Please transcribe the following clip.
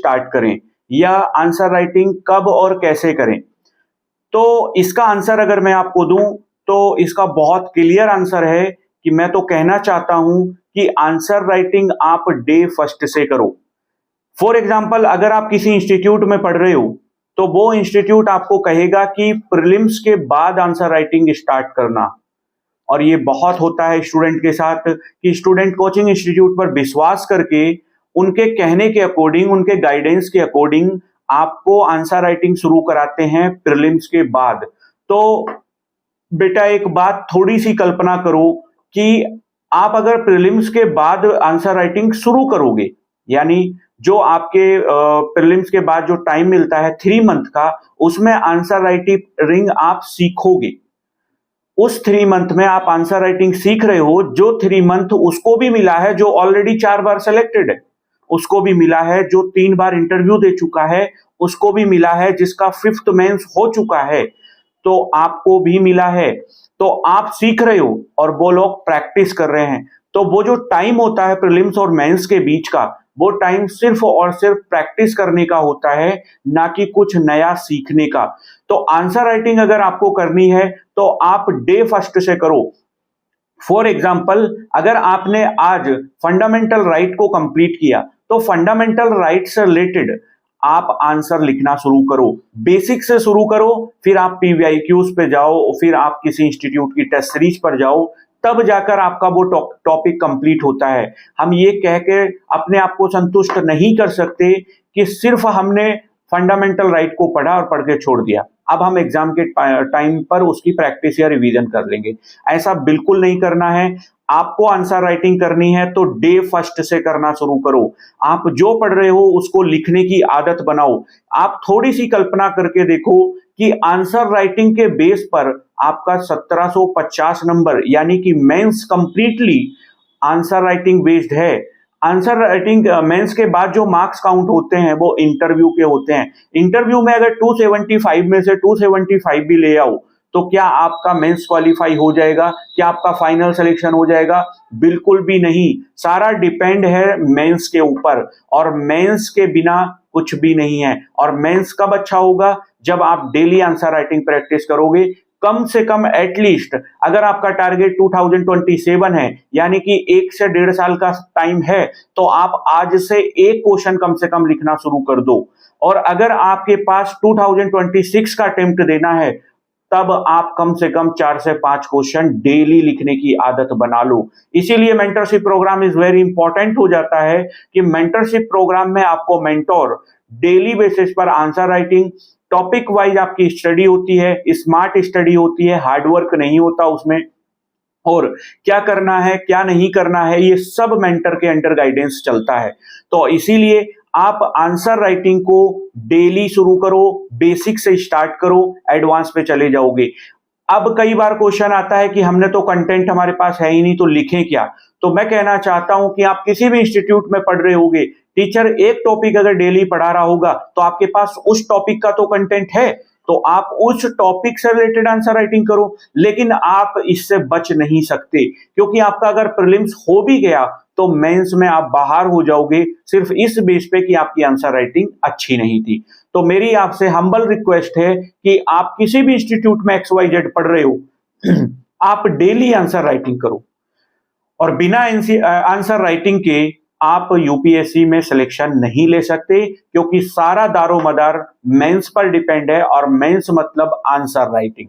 Start करें या answer writing कब और कैसे करें? तो इसका आंसर अगर मैं आपको दूं तो इसका बहुत क्लियर आंसर है कि मैं तो कहना चाहता हूं कि आंसर राइटिंग आप डे फर्स्ट से करो। फॉर एग्जाम्पल, अगर आप किसी इंस्टीट्यूट में पढ़ रहे हो तो वो इंस्टीट्यूट आपको कहेगा कि प्रीलिम्स के बाद आंसर राइटिंग स्टार्ट करना। और ये बहुत होता है स्टूडेंट के साथ कि स्टूडेंट कोचिंग इंस्टीट्यूट पर विश्वास करके उनके कहने के अकॉर्डिंग, उनके गाइडेंस के अकॉर्डिंग आपको आंसर राइटिंग शुरू कराते हैं प्रीलिम्स के बाद। तो बेटा एक बात थोड़ी सी कल्पना करो कि आप अगर प्रीलिम्स के बाद आंसर राइटिंग शुरू करोगे, यानी जो आपके प्रीलिम्स के बाद जो टाइम मिलता है 3 मंथ का, उसमें आंसर राइटिंग आप सीखोगे। उस 3 मंथ में आप आंसर राइटिंग सीख रहे हो, जो 3 मंथ उसको भी मिला है जो ऑलरेडी 4 बार सेलेक्टेड है, उसको भी मिला है जो 3 बार इंटरव्यू दे चुका है, उसको भी मिला है जिसका 5th मेंस हो चुका है, तो आपको भी मिला है। तो आप सीख रहे हो और वो लोग प्रैक्टिस कर रहे हैं। तो वो जो टाइम होता है प्रीलिम्स और मेंस के बीच का, वो टाइम सिर्फ और सिर्फ प्रैक्टिस करने का होता है, ना कि कुछ नया सीखने का। तो आंसर राइटिंग अगर आपको करनी है तो आप डे फर्स्ट से करो। फॉर एग्जाम्पल, अगर आपने आज फंडामेंटल राइट को कंप्लीट किया तो फंडामेंटल राइट से रिलेटेड आप आंसर लिखना शुरू करो, बेसिक से शुरू करो, फिर आप पीवीआईक्यूज पे जाओ, फिर आप किसी इंस्टीट्यूट की टेस्ट सीरीज पर जाओ, तब जाकर आपका वो टॉपिक कंप्लीट होता है। हम ये कह के अपने आप को संतुष्ट नहीं कर सकते कि सिर्फ हमने फंडामेंटल राइट को पढ़ा और पढ़ के छोड़ दिया, अब हम एग्जाम के टाइम पर उसकी प्रैक्टिस या रिवीजन कर लेंगे। ऐसा बिल्कुल नहीं करना है। आपको आंसर राइटिंग करनी है तो डे फर्स्ट से करना शुरू करो। आप जो पढ़ रहे हो उसको लिखने की आदत बनाओ। आप थोड़ी सी कल्पना करके देखो कि आंसर राइटिंग के बेस पर आपका 1750 नंबर, यानी कि mains completely answer writing based है। आंसर राइटिंग मेंस के बाद जो मार्क्स काउंट होते हैं वो इंटरव्यू के होते हैं। इंटरव्यू में अगर 275 में से 275 भी ले आओ तो क्या आपका मेंस क्वालिफाई हो जाएगा? क्या आपका फाइनल सिलेक्शन हो जाएगा? बिल्कुल भी नहीं। सारा डिपेंड है मेंस के ऊपर, और मेंस के बिना कुछ भी नहीं है। और मेंस कब अच्छा होगा? जब आप डेली आंसर राइटिंग प्रैक्टिस करोगे। कम से कम एटलीस्ट अगर आपका टारगेट 2027 है, यानी कि 1 से 1.5 साल का टाइम है, तो आप आज से एक क्वेश्चन कम से कम लिखना शुरू कर दो। और अगर आपके पास 2026 का अटेम्प्ट देना है, तब आप कम से कम 4 से 5 क्वेश्चन डेली लिखने की आदत बना लो। इसीलिए mentorship program is very important हो जाता है कि मेंटरशिप प्रोग्राम में आपको मेंटोर डेली बेसिस पर आंसर राइटिंग, टॉपिक वाइज आपकी स्टडी होती है, स्मार्ट स्टडी होती है, हार्डवर्क नहीं होता उसमें, और क्या करना है क्या नहीं करना है ये सब मेंटर के अंडर गाइडेंस चलता है। तो इसीलिए आप आंसर राइटिंग को डेली शुरू करो, बेसिक से स्टार्ट करो, एडवांस पे चले जाओगे। अब कई बार क्वेश्चन आता है कि हमने तो कंटेंट हमारे पास है ही नहीं, तो लिखें क्या? तो मैं कहना चाहता हूं कि आप किसी भी इंस्टीट्यूट में पढ़ रहे होगे, टीचर एक टॉपिक अगर डेली पढ़ा रहा होगा तो आपके पास उस टॉपिक का तो कंटेंट है, तो आप उस टॉपिक से रिलेटेड आंसर राइटिंग करो। लेकिन आप इससे बच नहीं सकते, क्योंकि आपका अगर प्रीलिम्स हो भी गया तो मेंस में आप बाहर हो जाओगे, सिर्फ इस बेस पे कि आपकी आंसर राइटिंग अच्छी नहीं थी। तो मेरी आपसे हम्बल रिक्वेस्ट है कि आप किसी भी इंस्टीट्यूट में XYZ पढ़ रहे हो, आप डेली आंसर राइटिंग करो, और बिना आंसर राइटिंग के आप यूपीएससी में सिलेक्शन नहीं ले सकते, क्योंकि सारा दारोमदार मेंस पर डिपेंड है, और मेंस मतलब आंसर राइटिंग।